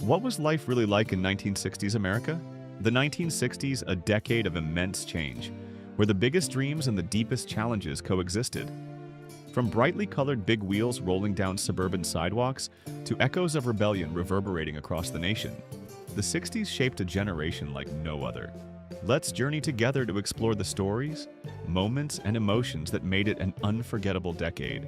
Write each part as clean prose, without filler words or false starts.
What was life really like in 1960s America? The 1960s, a decade of immense change, where the biggest dreams and the deepest challenges coexisted. From brightly colored big wheels rolling down suburban sidewalks to echoes of rebellion reverberating across the nation, the 60s shaped a generation like no other. Let's journey together to explore the stories, moments, and emotions that made it an unforgettable decade.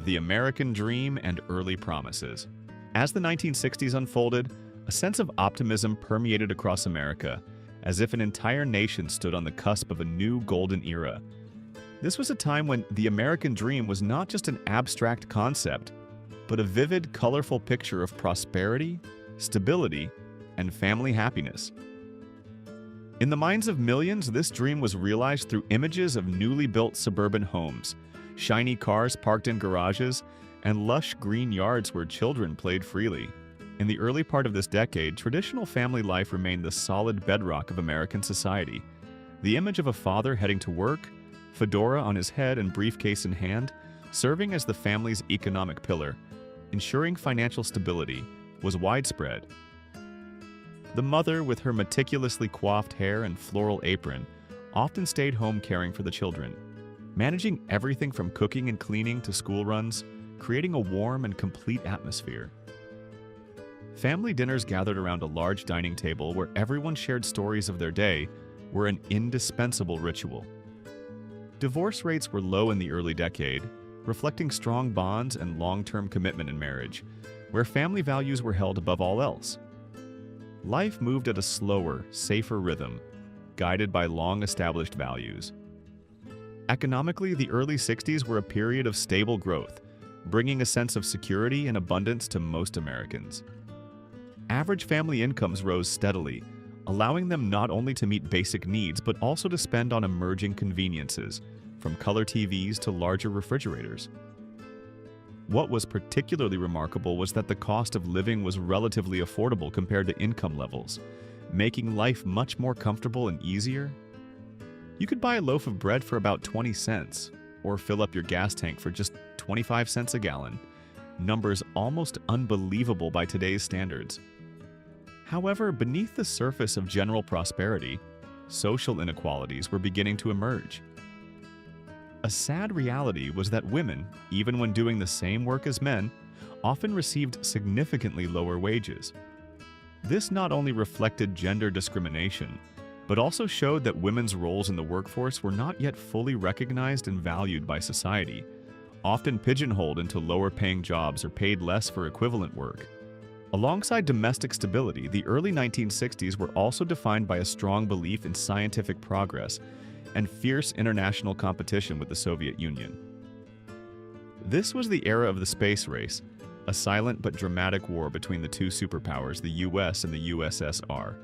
The American Dream and Early Promises. As the 1960s unfolded, a sense of optimism permeated across America, as if an entire nation stood on the cusp of a new golden era. This was a time when the American dream was not just an abstract concept, but a vivid, colorful picture of prosperity, stability, and family happiness. In the minds of millions, this dream was realized through images of newly built suburban homes, shiny cars parked in garages, and lush green yards where children played freely. In the early part of this decade, traditional family life remained the solid bedrock of American society. The image of a father heading to work, fedora on his head and briefcase in hand, serving as the family's economic pillar, ensuring financial stability, was widespread. The mother, with her meticulously coiffed hair and floral apron, often stayed home caring for the children, managing everything from cooking and cleaning to school runs, creating a warm and complete atmosphere. Family dinners gathered around a large dining table where everyone shared stories of their day were an indispensable ritual. Divorce rates were low in the early decade, reflecting strong bonds and long-term commitment in marriage, where family values were held above all else. Life moved at a slower, safer rhythm, guided by long-established values. Economically, the early 60s were a period of stable growth, bringing a sense of security and abundance to most Americans. Average family incomes rose steadily, allowing them not only to meet basic needs but also to spend on emerging conveniences, from color TVs to larger refrigerators. What was particularly remarkable was that the cost of living was relatively affordable compared to income levels, making life much more comfortable and easier. You could buy a loaf of bread for about 20 cents, or fill up your gas tank for just 25 cents a gallon, numbers almost unbelievable by today's standards. However, beneath the surface of general prosperity, social inequalities were beginning to emerge. A sad reality was that women, even when doing the same work as men, often received significantly lower wages. This not only reflected gender discrimination, but also showed that women's roles in the workforce were not yet fully recognized and valued by society, often pigeonholed into lower-paying jobs or paid less for equivalent work. Alongside domestic stability, the early 1960s were also defined by a strong belief in scientific progress and fierce international competition with the Soviet Union. This was the era of the space race, a silent but dramatic war between the two superpowers, the US and the USSR.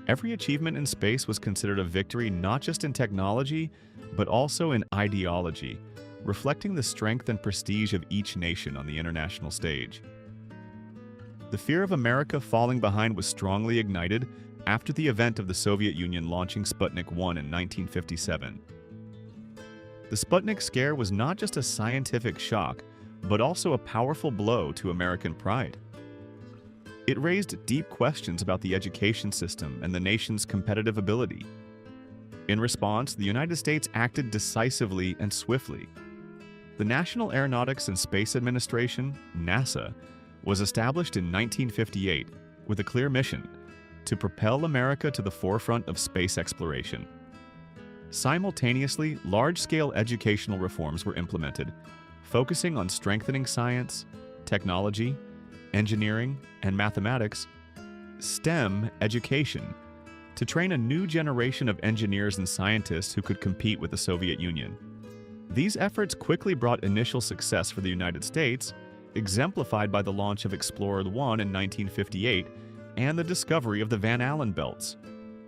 Every achievement in space was considered a victory not just in technology, but also in ideology, reflecting the strength and prestige of each nation on the international stage. The fear of America falling behind was strongly ignited after the event of the Soviet Union launching Sputnik 1 in 1957. The Sputnik scare was not just a scientific shock, but also a powerful blow to American pride. It raised deep questions about the education system and the nation's competitive ability. In response, the United States acted decisively and swiftly. The National Aeronautics and Space Administration, NASA, was established in 1958 with a clear mission: to propel America to the forefront of space exploration. Simultaneously, large-scale educational reforms were implemented, focusing on strengthening science, technology, engineering, and mathematics, STEM education, to train a new generation of engineers and scientists who could compete with the Soviet Union. These efforts quickly brought initial success for the United States, exemplified by the launch of Explorer 1 in 1958 and the discovery of the Van Allen belts.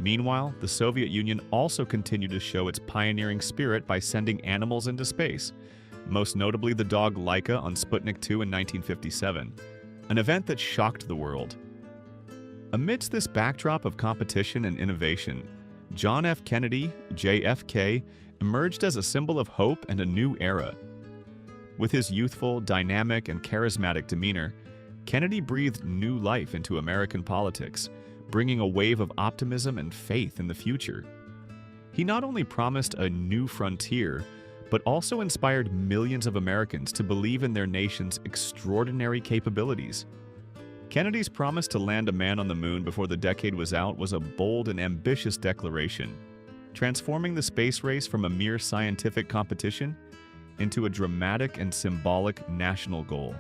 Meanwhile, the Soviet Union also continued to show its pioneering spirit by sending animals into space, most notably the dog Laika on Sputnik 2 in 1957, an event that shocked the world. Amidst this backdrop of competition and innovation, John F. Kennedy, JFK, emerged as a symbol of hope and a new era. With his youthful, dynamic, and charismatic demeanor, Kennedy breathed new life into American politics, bringing a wave of optimism and faith in the future. He not only promised a new frontier, but also inspired millions of Americans to believe in their nation's extraordinary capabilities. Kennedy's promise to land a man on the moon before the decade was out was a bold and ambitious declaration, transforming the space race from a mere scientific competition into a dramatic and symbolic national goal.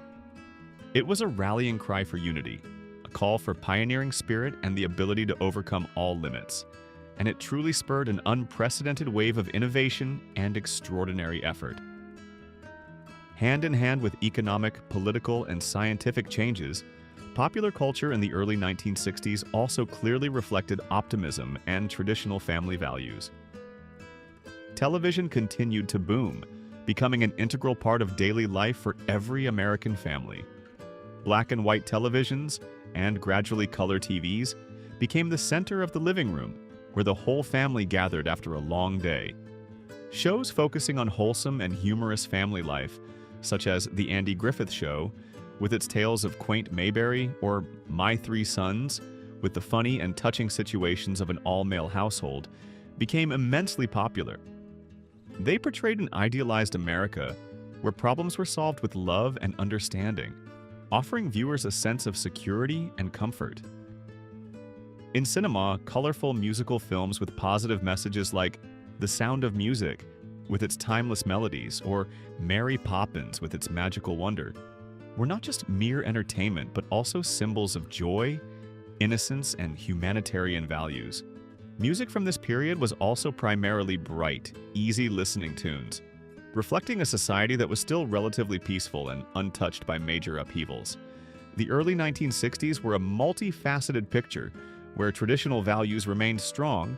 It was a rallying cry for unity, a call for pioneering spirit and the ability to overcome all limits, and it truly spurred an unprecedented wave of innovation and extraordinary effort. Hand in hand with economic, political, and scientific changes, popular culture in the early 1960s also clearly reflected optimism and traditional family values. Television continued to boom, becoming an integral part of daily life for every American family. Black and white televisions and gradually color TVs became the center of the living room, where the whole family gathered after a long day. Shows focusing on wholesome and humorous family life, such as The Andy Griffith Show, with its tales of quaint Mayberry, or My Three Sons, with the funny and touching situations of an all-male household, became immensely popular. They portrayed an idealized America where problems were solved with love and understanding, offering viewers a sense of security and comfort. In cinema, colorful musical films with positive messages like The Sound of Music, with its timeless melodies, or Mary Poppins with its magical wonder, were not just mere entertainment, but also symbols of joy, innocence, and humanitarian values. Music from this period was also primarily bright, easy-listening tunes, reflecting a society that was still relatively peaceful and untouched by major upheavals. The early 1960s were a multifaceted picture where traditional values remained strong,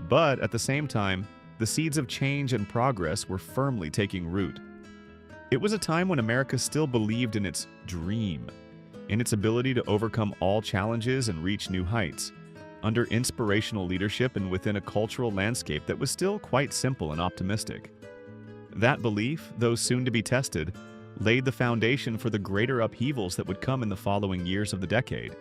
but at the same time, the seeds of change and progress were firmly taking root. It was a time when America still believed in its dream, in its ability to overcome all challenges and reach new heights, under inspirational leadership and within a cultural landscape that was still quite simple and optimistic. That belief, though soon to be tested, laid the foundation for the greater upheavals that would come in the following years of the decade.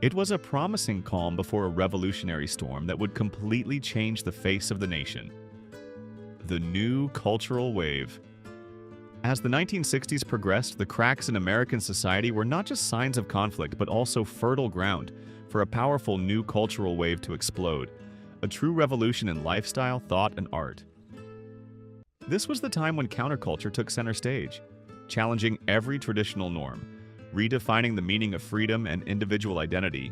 It was a promising calm before a revolutionary storm that would completely change the face of the nation. The new cultural wave. As the 1960s progressed, the cracks in American society were not just signs of conflict, but also fertile ground for a powerful new cultural wave to explode, a true revolution in lifestyle, thought, and art. This was the time when counterculture took center stage, challenging every traditional norm, redefining the meaning of freedom and individual identity,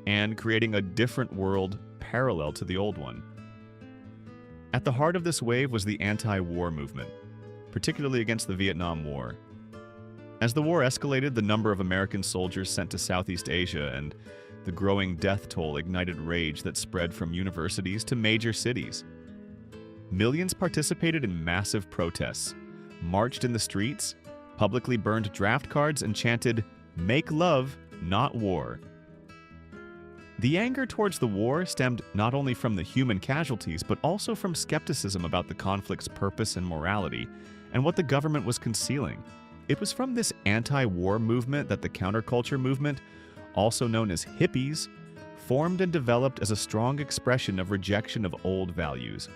and creating a different world parallel to the old one. At the heart of this wave was the anti-war movement, particularly against the Vietnam War. As the war escalated, the number of American soldiers sent to Southeast Asia and the growing death toll ignited rage that spread from universities to major cities. Millions participated in massive protests, marched in the streets, publicly burned draft cards, and chanted, "Make love, not war." The anger towards the war stemmed not only from the human casualties, but also from skepticism about the conflict's purpose and morality, and what the government was concealing. It was from this anti-war movement that the counterculture movement, also known as hippies, formed and developed as a strong expression of rejection of old values.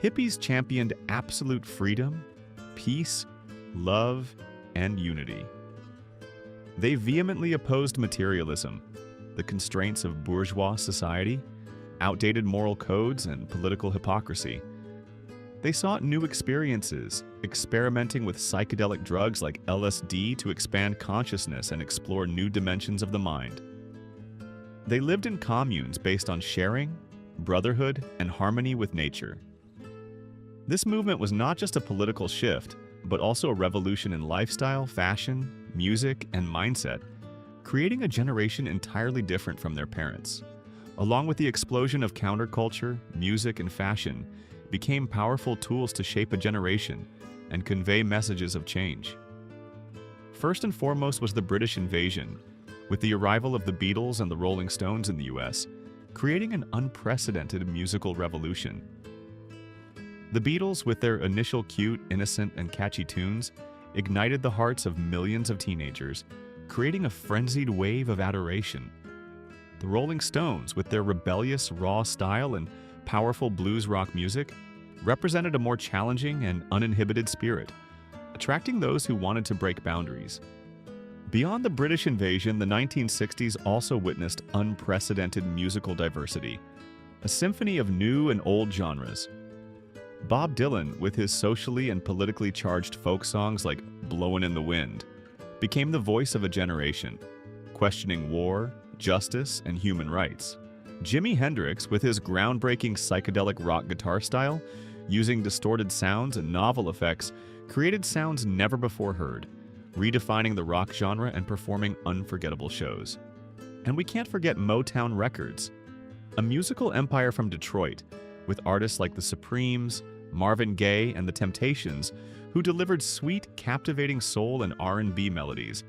Hippies championed absolute freedom, peace, love, and unity. They vehemently opposed materialism, the constraints of bourgeois society, outdated moral codes, and political hypocrisy. They sought new experiences, experimenting with psychedelic drugs like LSD to expand consciousness and explore new dimensions of the mind. They lived in communes based on sharing, brotherhood, and harmony with nature. This movement was not just a political shift, but also a revolution in lifestyle, fashion, music, and mindset, creating a generation entirely different from their parents. Along with the explosion of counterculture, music, and fashion, became powerful tools to shape a generation and convey messages of change. First and foremost was the British invasion, with the arrival of the Beatles and the Rolling Stones in the US, creating an unprecedented musical revolution. The Beatles, with their initial cute, innocent, and catchy tunes, ignited the hearts of millions of teenagers, creating a frenzied wave of adoration. The Rolling Stones, with their rebellious, raw style and powerful blues rock music, represented a more challenging and uninhibited spirit, attracting those who wanted to break boundaries. Beyond the British invasion, the 1960s also witnessed unprecedented musical diversity, a symphony of new and old genres. Bob Dylan, with his socially and politically charged folk songs like Blowin' in the Wind, became the voice of a generation, questioning war, justice, and human rights. Jimi Hendrix, with his groundbreaking psychedelic rock guitar style, using distorted sounds and novel effects, created sounds never before heard, redefining the rock genre and performing unforgettable shows. And we can't forget Motown Records, a musical empire from Detroit, with artists like the Supremes, Marvin Gaye, and the Temptations, who delivered sweet, captivating soul and R&B melodies,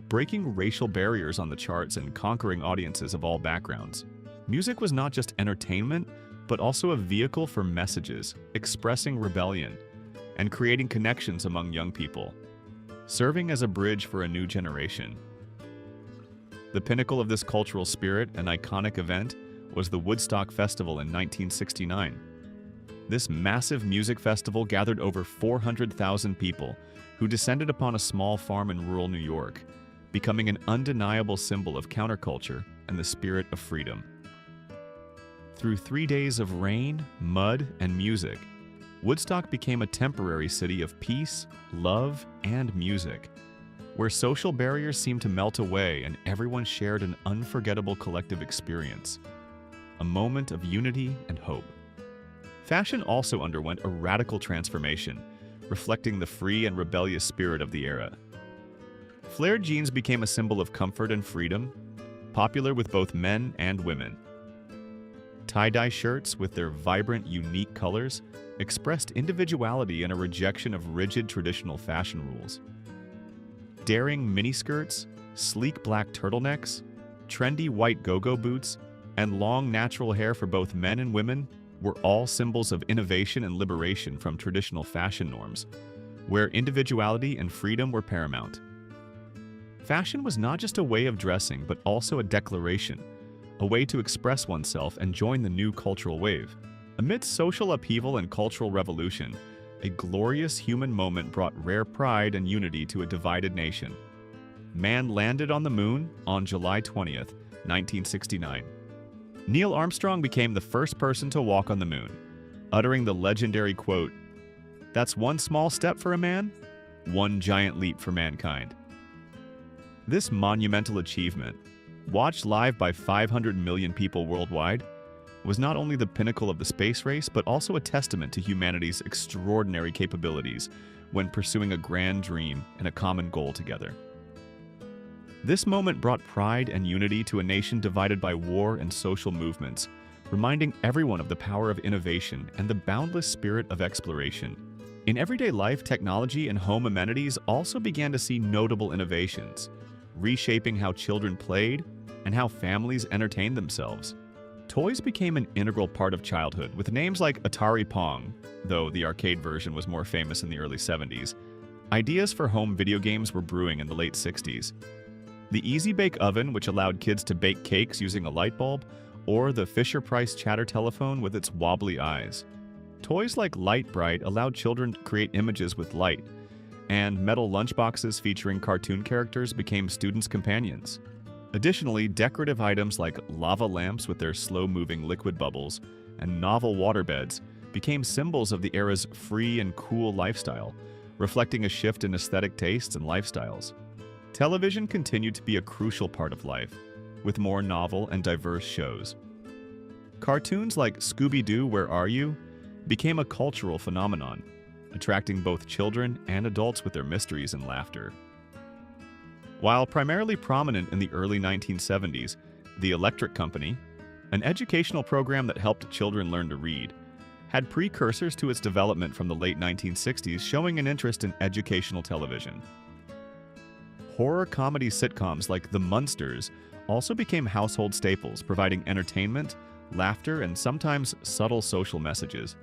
breaking racial barriers on the charts and conquering audiences of all backgrounds. Music was not just entertainment, but also a vehicle for messages, expressing rebellion, and creating connections among young people, serving as a bridge for a new generation. The pinnacle of this cultural spirit, an iconic event, was the Woodstock Festival in 1969. This massive music festival gathered over 400,000 people who descended upon a small farm in rural New York, becoming an undeniable symbol of counterculture and the spirit of freedom. Through 3 days of rain, mud, and music, Woodstock became a temporary city of peace, love, and music, where social barriers seemed to melt away and everyone shared an unforgettable collective experience, a moment of unity and hope. Fashion also underwent a radical transformation, reflecting the free and rebellious spirit of the era. Flared jeans became a symbol of comfort and freedom, popular with both men and women. Tie-dye shirts, with their vibrant, unique colors, expressed individuality and a rejection of rigid traditional fashion rules. Daring miniskirts, sleek black turtlenecks, trendy white go-go boots, and long natural hair for both men and women were all symbols of innovation and liberation from traditional fashion norms, where individuality and freedom were paramount. Fashion was not just a way of dressing, but also a declaration, a way to express oneself and join the new cultural wave. Amidst social upheaval and cultural revolution, a glorious human moment brought rare pride and unity to a divided nation. Man landed on the moon on July 20th, 1969. Neil Armstrong became the first person to walk on the moon, uttering the legendary quote, "That's one small step for a man, one giant leap for mankind." This monumental achievement, watched live by 500 million people worldwide, was not only the pinnacle of the space race, but also a testament to humanity's extraordinary capabilities when pursuing a grand dream and a common goal together. This moment brought pride and unity to a nation divided by war and social movements, reminding everyone of the power of innovation and the boundless spirit of exploration. In everyday life, technology and home amenities also began to see notable innovations, reshaping how children played and how families entertained themselves. Toys became an integral part of childhood, with names like Atari Pong, though the arcade version was more famous in the early 70s. Ideas for home video games were brewing in the late 60s. The Easy Bake Oven, which allowed kids to bake cakes using a light bulb, or the Fisher-Price chatter telephone with its wobbly eyes. Toys like Light Bright allowed children to create images with light, and metal lunchboxes featuring cartoon characters became students' companions. Additionally, decorative items like lava lamps with their slow-moving liquid bubbles and novel waterbeds became symbols of the era's free and cool lifestyle, reflecting a shift in aesthetic tastes and lifestyles. Television continued to be a crucial part of life, with more novel and diverse shows. Cartoons like Scooby-Doo, Where Are You? Became a cultural phenomenon, attracting both children and adults with their mysteries and laughter. While primarily prominent in the early 1970s, The Electric Company, an educational program that helped children learn to read, had precursors to its development from the late 1960s, showing an interest in educational television. Horror comedy sitcoms like The Munsters also became household staples, providing entertainment, laughter, and sometimes subtle social messages.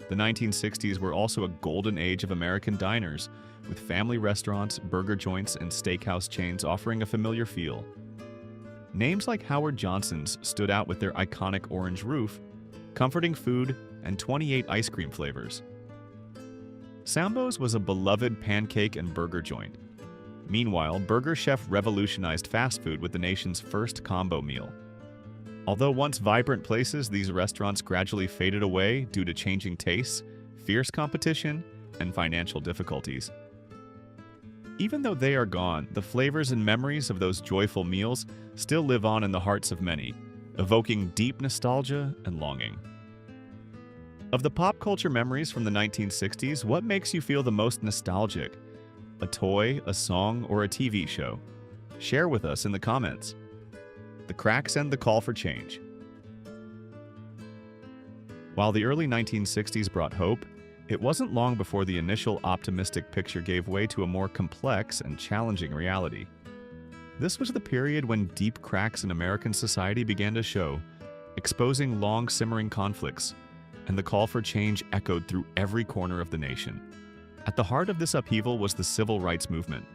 The 1960s were also a golden age of American diners, with family restaurants, burger joints, and steakhouse chains offering a familiar feel. Names like Howard Johnson's stood out with their iconic orange roof, comforting food, and 28 ice cream flavors. Sambo's was a beloved pancake and burger joint. Meanwhile, Burger Chef revolutionized fast food with the nation's first combo meal. Although once vibrant places, these restaurants gradually faded away due to changing tastes, fierce competition, and financial difficulties. Even though they are gone, the flavors and memories of those joyful meals still live on in the hearts of many, evoking deep nostalgia and longing. Of the pop culture memories from the 1960s, what makes you feel the most nostalgic? A toy, a song, or a TV show? Share with us in the comments. The cracks and the call for change. While the early 1960s brought hope, it wasn't long before the initial optimistic picture gave way to a more complex and challenging reality. This was the period when deep cracks in American society began to show, exposing long-simmering conflicts, and the call for change echoed through every corner of the nation. At the heart of this upheaval was the civil rights movement,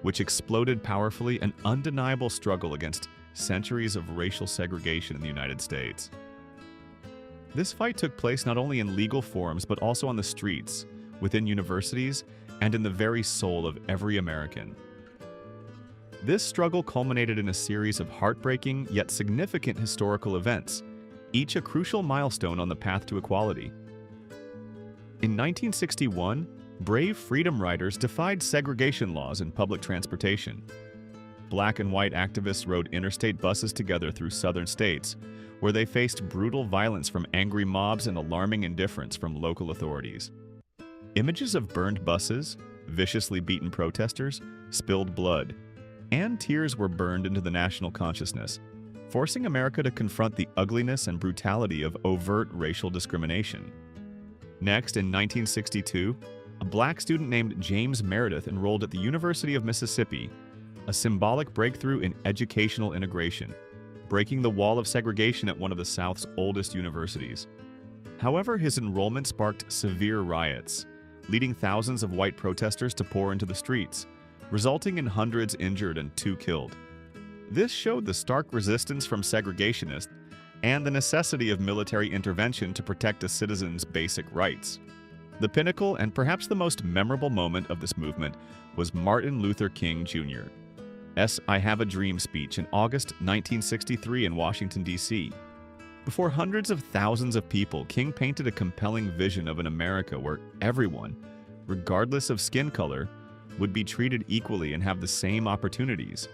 which exploded powerfully, an undeniable struggle against centuries of racial segregation in the United States. This fight took place not only in legal forums but also on the streets, within universities, and in the very soul of every American. This struggle culminated in a series of heartbreaking yet significant historical events, each a crucial milestone on the path to equality. In 1961, brave freedom riders defied segregation laws in public transportation. Black and white activists rode interstate buses together through southern states, where they faced brutal violence from angry mobs and alarming indifference from local authorities. Images of burned buses, viciously beaten protesters, spilled blood, and tears were burned into the national consciousness, forcing America to confront the ugliness and brutality of overt racial discrimination. Next, in 1962, a black student named James Meredith enrolled at the University of Mississippi, a symbolic breakthrough in educational integration, breaking the wall of segregation at one of the South's oldest universities. However, his enrollment sparked severe riots, leading thousands of white protesters to pour into the streets, resulting in hundreds injured and 2 killed. This showed the stark resistance from segregationists and the necessity of military intervention to protect a citizen's basic rights. The pinnacle and perhaps the most memorable moment of this movement was Martin Luther King Jr.'s I Have a Dream speech in August 1963 in Washington, D.C. Before hundreds of thousands of people, King painted a compelling vision of an America where everyone, regardless of skin color, would be treated equally and have the same opportunities.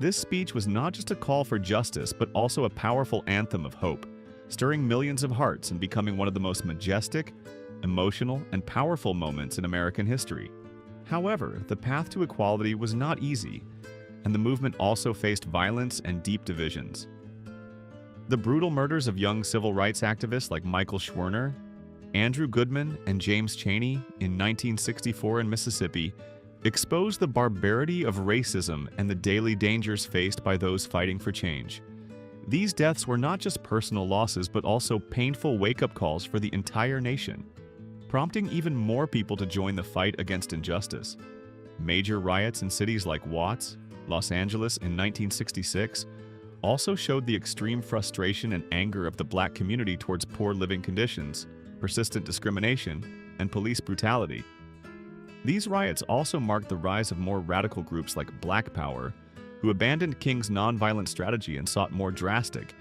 This speech was not just a call for justice, but also a powerful anthem of hope, stirring millions of hearts and becoming one of the most majestic, emotional, and powerful moments in American history. However, the path to equality was not easy, and the movement also faced violence and deep divisions. The brutal murders of young civil rights activists like Michael Schwerner, Andrew Goodman, and James Chaney in 1964 in Mississippi exposed the barbarity of racism and the daily dangers faced by those fighting for change. These deaths were not just personal losses but also painful wake-up calls for the entire nation, prompting even more people to join the fight against injustice. Major riots in cities like Watts, Los Angeles in 1966 also showed the extreme frustration and anger of the black community towards poor living conditions, persistent discrimination, and police brutality. These riots also marked the rise of more radical groups like Black Power, who abandoned King's nonviolent strategy and sought more drastic,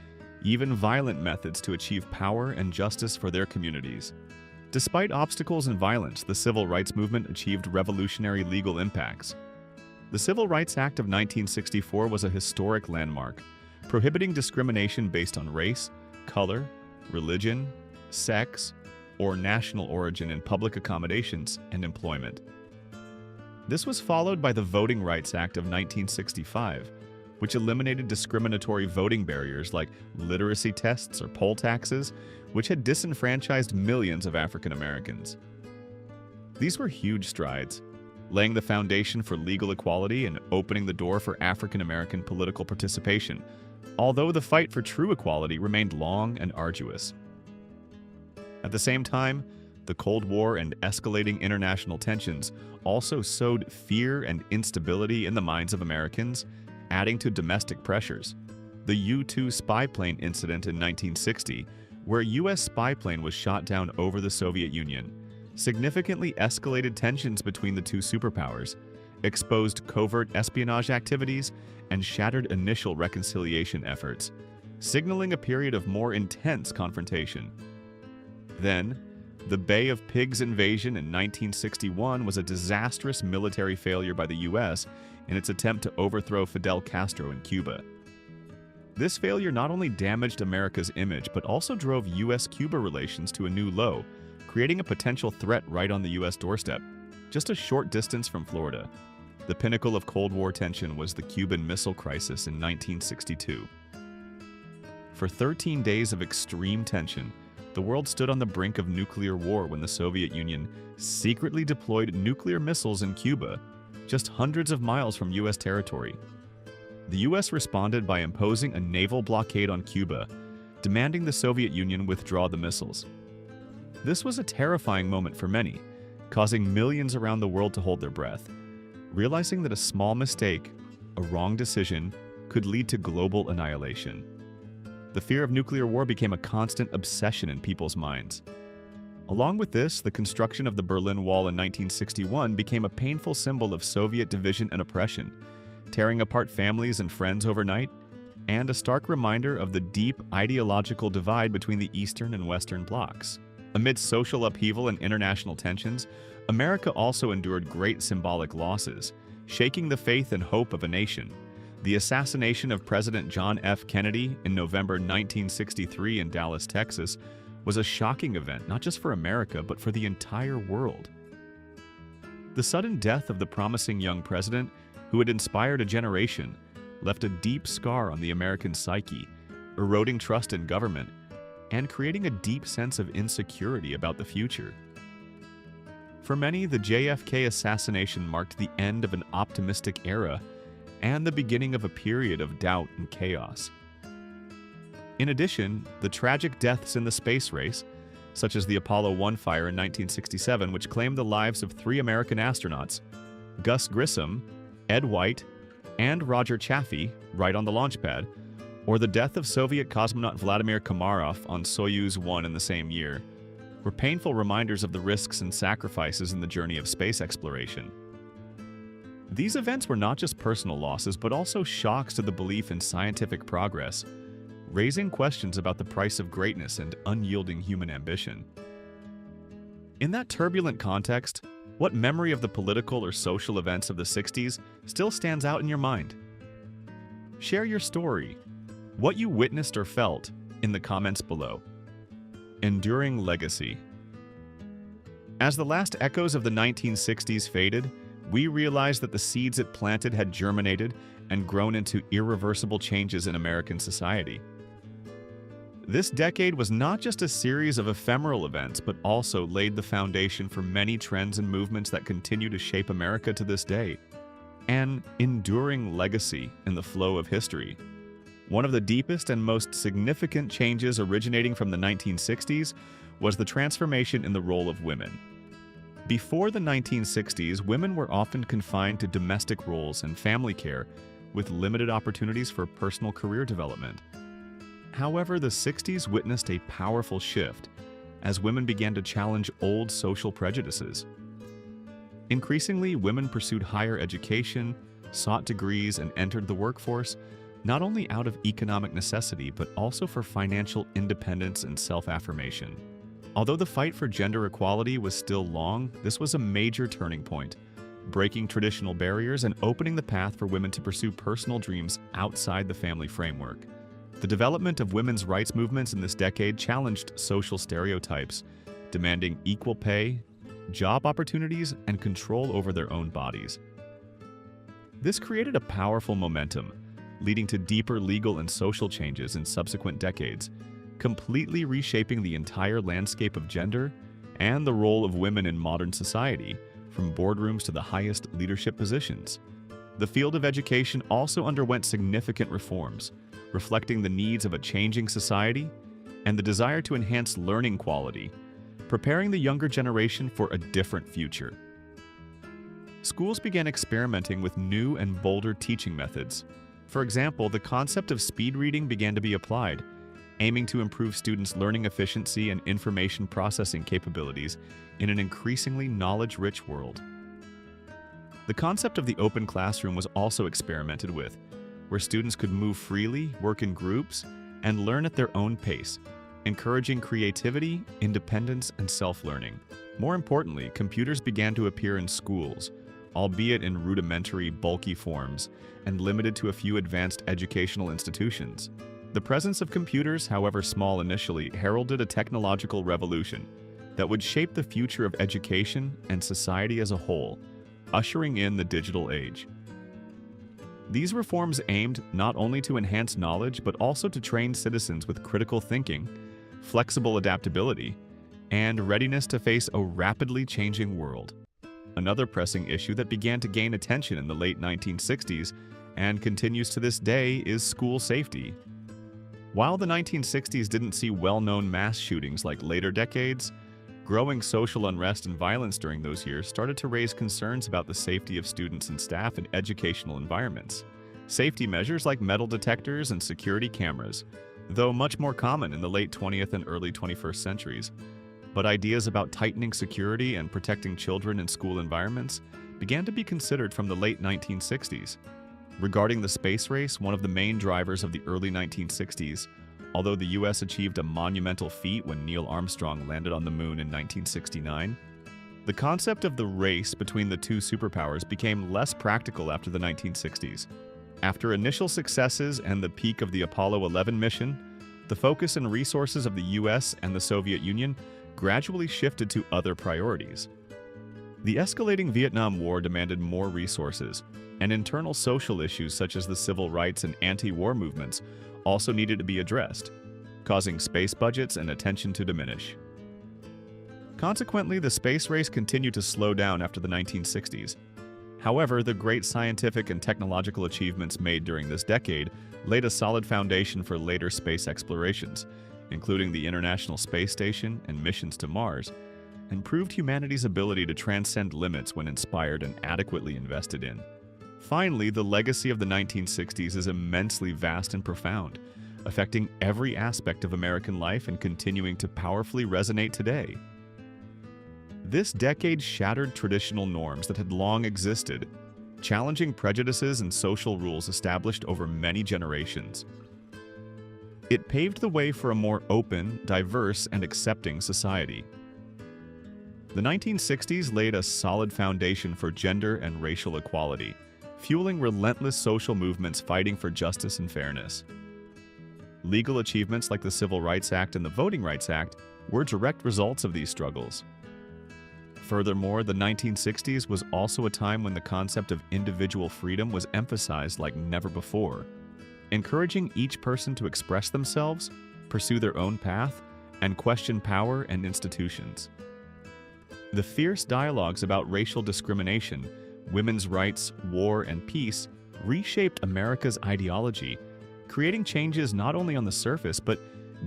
even violent methods to achieve power and justice for their communities. Despite obstacles and violence, the civil rights movement achieved revolutionary legal impacts. The Civil Rights Act of 1964 was a historic landmark, prohibiting discrimination based on race, color, religion, sex, or national origin in public accommodations and employment. This was followed by the Voting Rights Act of 1965, which eliminated discriminatory voting barriers like literacy tests or poll taxes, which had disenfranchised millions of African Americans. These were huge strides, laying the foundation for legal equality and opening the door for African American political participation, although the fight for true equality remained long and arduous. At the same time, The Cold War and escalating international tensions also sowed fear and instability in the minds of Americans, adding to domestic pressures. The U-2 spy plane incident in 1960, where a U.S. spy plane was shot down over the Soviet Union, significantly escalated tensions between the two superpowers, exposed covert espionage activities, and shattered initial reconciliation efforts, signaling a period of more intense confrontation. Then, the Bay of Pigs invasion in 1961 was a disastrous military failure by the U.S. in its attempt to overthrow Fidel Castro in Cuba. This failure not only damaged America's image, but also drove U.S.-Cuba relations to a new low, creating a potential threat right on the U.S. doorstep, just a short distance from Florida. The pinnacle of Cold War tension was the Cuban Missile Crisis in 1962. For 13 days of extreme tension, the world stood on the brink of nuclear war when the Soviet Union secretly deployed nuclear missiles in Cuba, just hundreds of miles from U.S. territory. The U.S. responded by imposing a naval blockade on Cuba, demanding the Soviet Union withdraw the missiles. This was a terrifying moment for many, causing millions around the world to hold their breath, realizing that a small mistake, a wrong decision, could lead to global annihilation. The fear of nuclear war became a constant obsession in people's minds. Along with this, the construction of the Berlin Wall in 1961 became a painful symbol of Soviet division and oppression, tearing apart families and friends overnight, and a stark reminder of the deep ideological divide between the Eastern and Western blocs. Amid social upheaval and international tensions, America also endured great symbolic losses, shaking the faith and hope of a nation. The assassination of President John F. Kennedy in November 1963 in Dallas, Texas, was a shocking event not just for America, but for the entire world. The sudden death of the promising young president, who had inspired a generation, left a deep scar on the American psyche, eroding trust in government, and creating a deep sense of insecurity about the future. For many, the JFK assassination marked the end of an optimistic era and the beginning of a period of doubt and chaos. In addition, the tragic deaths in the space race, such as the Apollo 1 fire in 1967, which claimed the lives of 3 American astronauts, Gus Grissom, Ed White, and Roger Chaffee, right on the launch pad, or the death of Soviet cosmonaut Vladimir Komarov on Soyuz 1 in the same year, were painful reminders of the risks and sacrifices in the journey of space exploration. These events were not just personal losses, but also shocks to the belief in scientific progress, raising questions about the price of greatness and unyielding human ambition. In that turbulent context, what memory of the political or social events of the 60s still stands out in your mind? Share your story, what you witnessed or felt, in the comments below. Enduring legacy. As the last echoes of the 1960s faded, we realized that the seeds it planted had germinated and grown into irreversible changes in American society. This decade was not just a series of ephemeral events, but also laid the foundation for many trends and movements that continue to shape America to this day. An enduring legacy in the flow of history. One of the deepest and most significant changes originating from the 1960s was the transformation in the role of women. Before the 1960s, women were often confined to domestic roles and family care, with limited opportunities for personal career development. However, the 60s witnessed a powerful shift as women began to challenge old social prejudices. Increasingly, women pursued higher education, sought degrees, and entered the workforce, not only out of economic necessity, but also for financial independence and self-affirmation. Although the fight for gender equality was still long, this was a major turning point, breaking traditional barriers and opening the path for women to pursue personal dreams outside the family framework. The development of women's rights movements in this decade challenged social stereotypes, demanding equal pay, job opportunities, and control over their own bodies. This created a powerful momentum, leading to deeper legal and social changes in subsequent decades, completely reshaping the entire landscape of gender and the role of women in modern society, from boardrooms to the highest leadership positions. The field of education also underwent significant reforms, reflecting the needs of a changing society and the desire to enhance learning quality, preparing the younger generation for a different future. Schools began experimenting with new and bolder teaching methods. For example, the concept of speed reading began to be applied, aiming to improve students' learning efficiency and information processing capabilities in an increasingly knowledge-rich world. The concept of the open classroom was also experimented with, where students could move freely, work in groups, and learn at their own pace, encouraging creativity, independence, and self-learning. More importantly, computers began to appear in schools, albeit in rudimentary, bulky forms, and limited to a few advanced educational institutions. The presence of computers, however small initially, heralded a technological revolution that would shape the future of education and society as a whole, ushering in the digital age. These reforms aimed not only to enhance knowledge, but also to train citizens with critical thinking, flexible adaptability, and readiness to face a rapidly changing world. Another pressing issue that began to gain attention in the late 1960s and continues to this day is school safety. While the 1960s didn't see well-known mass shootings like later decades, growing social unrest and violence during those years started to raise concerns about the safety of students and staff in educational environments. Safety measures like metal detectors and security cameras, though much more common in the late 20th and early 21st centuries, but ideas about tightening security and protecting children in school environments began to be considered from the late 1960s. Regarding the space race, one of the main drivers of the early 1960s, although the US achieved a monumental feat when Neil Armstrong landed on the moon in 1969, the concept of the race between the two superpowers became less practical after the 1960s. After initial successes and the peak of the Apollo 11 mission, the focus and resources of the US and the Soviet Union gradually shifted to other priorities. The escalating Vietnam War demanded more resources, and internal social issues such as the civil rights and anti-war movements also needed to be addressed, causing space budgets and attention to diminish. Consequently, the space race continued to slow down after the 1960s. However, the great scientific and technological achievements made during this decade laid a solid foundation for later space explorations, including the International Space Station and missions to Mars, and proved humanity's ability to transcend limits when inspired and adequately invested in. Finally, the legacy of the 1960s is immensely vast and profound, affecting every aspect of American life and continuing to powerfully resonate today. This decade shattered traditional norms that had long existed, challenging prejudices and social rules established over many generations. It paved the way for a more open, diverse, and accepting society. The 1960s laid a solid foundation for gender and racial equality, fueling relentless social movements fighting for justice and fairness. Legal achievements like the Civil Rights Act and the Voting Rights Act were direct results of these struggles. Furthermore, the 1960s was also a time when the concept of individual freedom was emphasized like never before, encouraging each person to express themselves, pursue their own path, and question power and institutions. The fierce dialogues about racial discrimination, women's rights, war, and peace reshaped America's ideology, creating changes not only on the surface but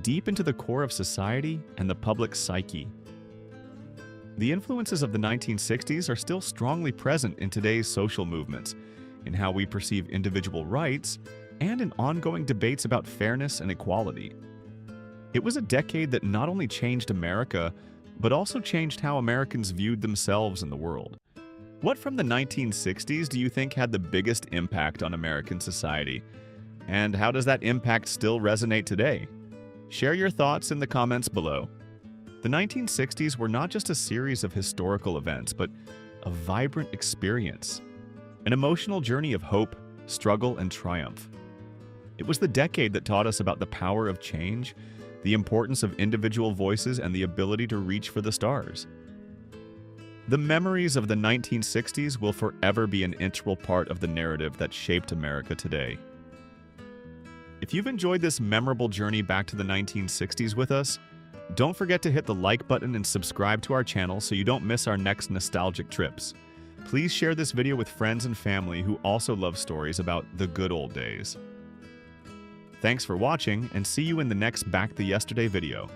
deep into the core of society and the public psyche. The influences of the 1960s are still strongly present in today's social movements, in how we perceive individual rights, and in ongoing debates about fairness and equality. It was a decade that not only changed America, but also changed how Americans viewed themselves in the world. What from the 1960s do you think had the biggest impact on American society? And how does that impact still resonate today? Share your thoughts in the comments below. The 1960s were not just a series of historical events, but a vibrant experience, an emotional journey of hope, struggle, and triumph. It was the decade that taught us about the power of change, the importance of individual voices, and the ability to reach for the stars. The memories of the 1960s will forever be an integral part of the narrative that shaped America today. If you've enjoyed this memorable journey back to the 1960s with us, don't forget to hit the like button and subscribe to our channel so you don't miss our next nostalgic trips. Please share this video with friends and family who also love stories about the good old days. Thanks for watching, and see you in the next Back the Yesterday video.